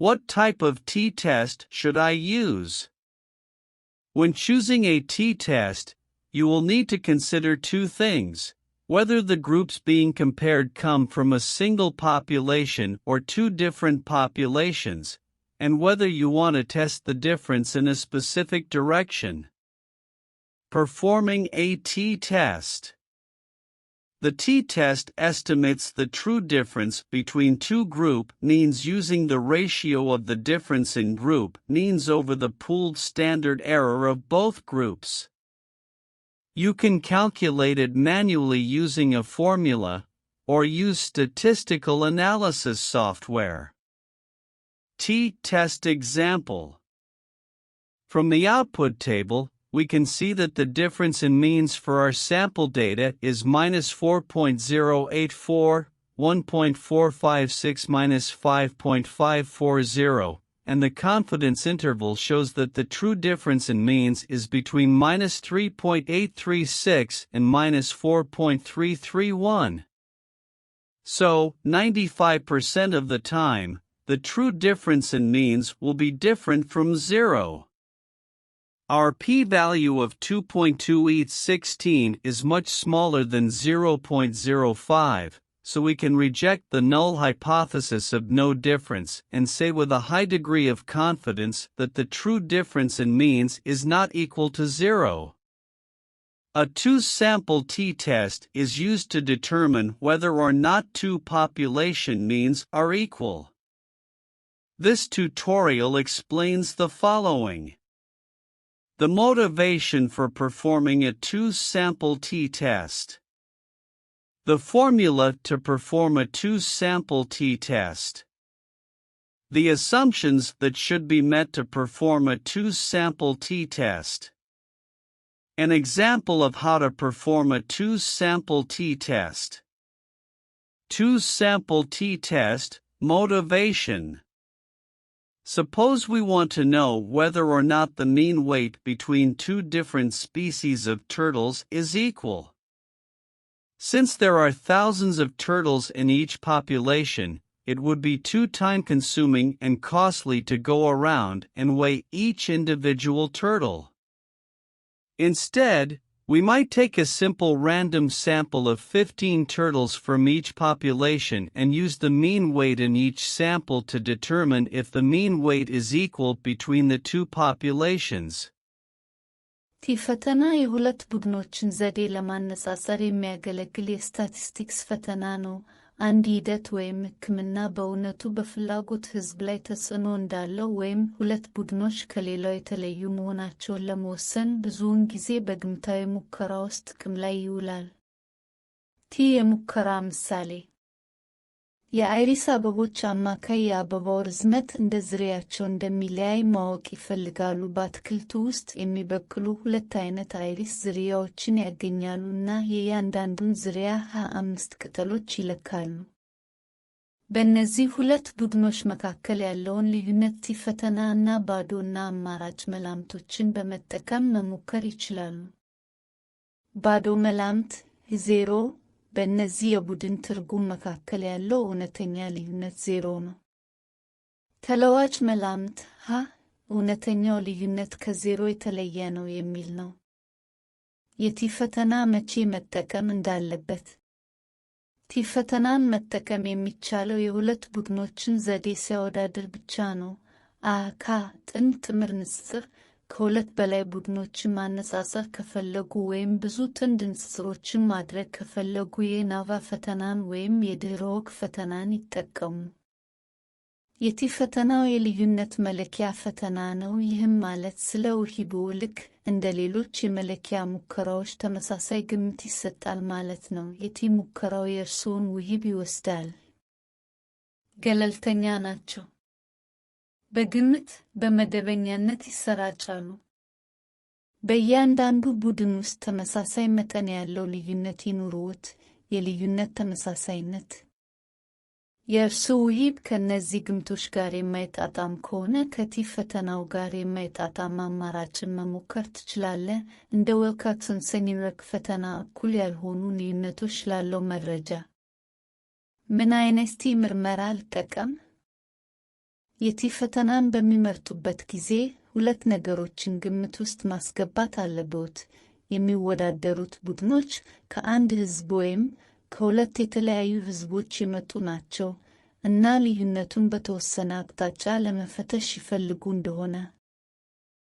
What type of t-test should I use? When choosing a t-test, you will need to consider two things: whether the groups being compared come from a single population or two different populations, and whether you want to test the difference in a specific direction. Performing a t-test. The t-test estimates the true difference between two group means using the ratio of the difference in group means over the pooled standard error of both groups. You can calculate it manually using a formula, or use statistical analysis software. T-test example. From the output table, we can see that the difference in means for our sample data is -4.084, 1.456 -5.540, and the confidence interval shows that the true difference in means is between -3.836 and -4.331. So, 95% of the time, the true difference in means will be different from zero. Our p-value of 2.2816 is much smaller than 0.05, so we can reject the null hypothesis of no difference and say with a high degree of confidence that the true difference in means is not equal to zero. A two-sample t-test is used to determine whether or not two population means are equal. This tutorial explains the following. The motivation for performing a two-sample t-test. The formula to perform a two-sample t-test. The assumptions that should be met to perform a two-sample t-test. An example of how to perform a two-sample t-test. Two-sample t-test, motivation. Suppose we want to know whether or not the mean weight between two different species of turtles is equal. Since there are thousands of turtles in each population, it would be too time-consuming and costly to go around and weigh each individual turtle. Instead, we might take a simple random sample of 15 turtles from each population and use the mean weight in each sample to determine if the mean weight is equal between the two populations. ፈተና የሁለት ቡድኖችን ዘዴ ለማነጻጸር የሚያገለግል የስታቲስቲክስ ፈተና ነው። አንድ ሂደት ወይም ሕክምና በእውነቱ በፍላጎት ሕዝብ ላይ ተጽዕኖ እንዳለው ወይም ሁለት ቡድኖች ከሌላው የተለዩ መሆናቸውን ለመወሰን ብዙውን ጊዜ በግምታዊ ሙከራ ውስጥ ጥቅም ላይ ይውላል። የሙከራ ምሳሌ የአይሪስ አበቦች አማካይ የአበባው ርዝመት እንደ ዝርያቸው እንደሚለያይ ማወቅ ይፈልጋሉ። በአትክልቱ ውስጥ የሚበቅሉ ሁለት አይነት አይሪስ ዝርያዎችን ያገኛሉና የእያንዳንዱን ዝርያ 25 ቅጠሎች ይለካሉ። በእነዚህ ሁለት ቡድኖች መካከል ያለውን ልዩነት ፈተናና ባዶና አማራጭ መላምቶችን በመጠቀም መሞከር ይችላሉ። ባዶ መላምት 0 በእነዚህ የቡድን ትርጉም መካከል ያለው እውነተኛ ልዩነት 0 ነው። ተለዋጭ መላምት እውነተኛው ልዩነት ከ0 የተለየ ነው የሚል ነው። ፈተና መቼ መጠቀም እንዳለበት። ፈተናን መጠቀም የሚቻለው የሁለት ቡድኖችን ዘዴ ሲያወዳድር ብቻ ነው። ጥምር ንጽጽር ከሁለት በላይ ቡድኖችን ማነጻጸር ከፈለጉ ወይም ብዙ ጥንድ ንጽጽሮችን ማድረግ ከፈለጉ የናቫ ፈተናን ወይም የድህረ-ወግ ፈተናን ይጠቀሙ። ፈተናው የልዩነት መለኪያ ፈተና ነው። ይህም ማለት ስለ ውሂቡ ልክ እንደ ሌሎች የመለኪያ ሙከራዎች ተመሳሳይ ግምት ይሰጣል ማለት ነው። ሙከራው የእርስዎን ውሂብ ይወስዳል። ገለልተኛ ናቸው። በግምት በመደበኛነት ይሰራጫሉ። በእያንዳንዱ ቡድን ውስጥ ተመሳሳይ መጠን ያለው ልዩነት ይኑሩት። የልዩነት ተመሳሳይነት የእርስዎ ውሂብ ከነዚህ ግምቶች ጋር የማይጣጣም ከሆነ ፈተናው ጋር የማይጣጣም አማራጭን መሞከር ትችላለህ። እንደ ዊልኮክሰን-ሰኒረክ ፈተና እኩል ያልሆኑ ልዩነቶች ላለው መረጃ ምን አይነት ምርመራ ልጠቀም? የቲ ፈተናን በሚመርጡበት ጊዜ ሁለት ነገሮችን ግምት ውስጥ ማስገባት አለብዎት። የሚወዳደሩት ቡድኖች ከአንድ ሕዝብ ወይም ከሁለት የተለያዩ ሕዝቦች የመጡ ናቸው እና ልዩነቱን በተወሰነ አቅጣጫ ለመፈተሽ ይፈልጉ እንደሆነ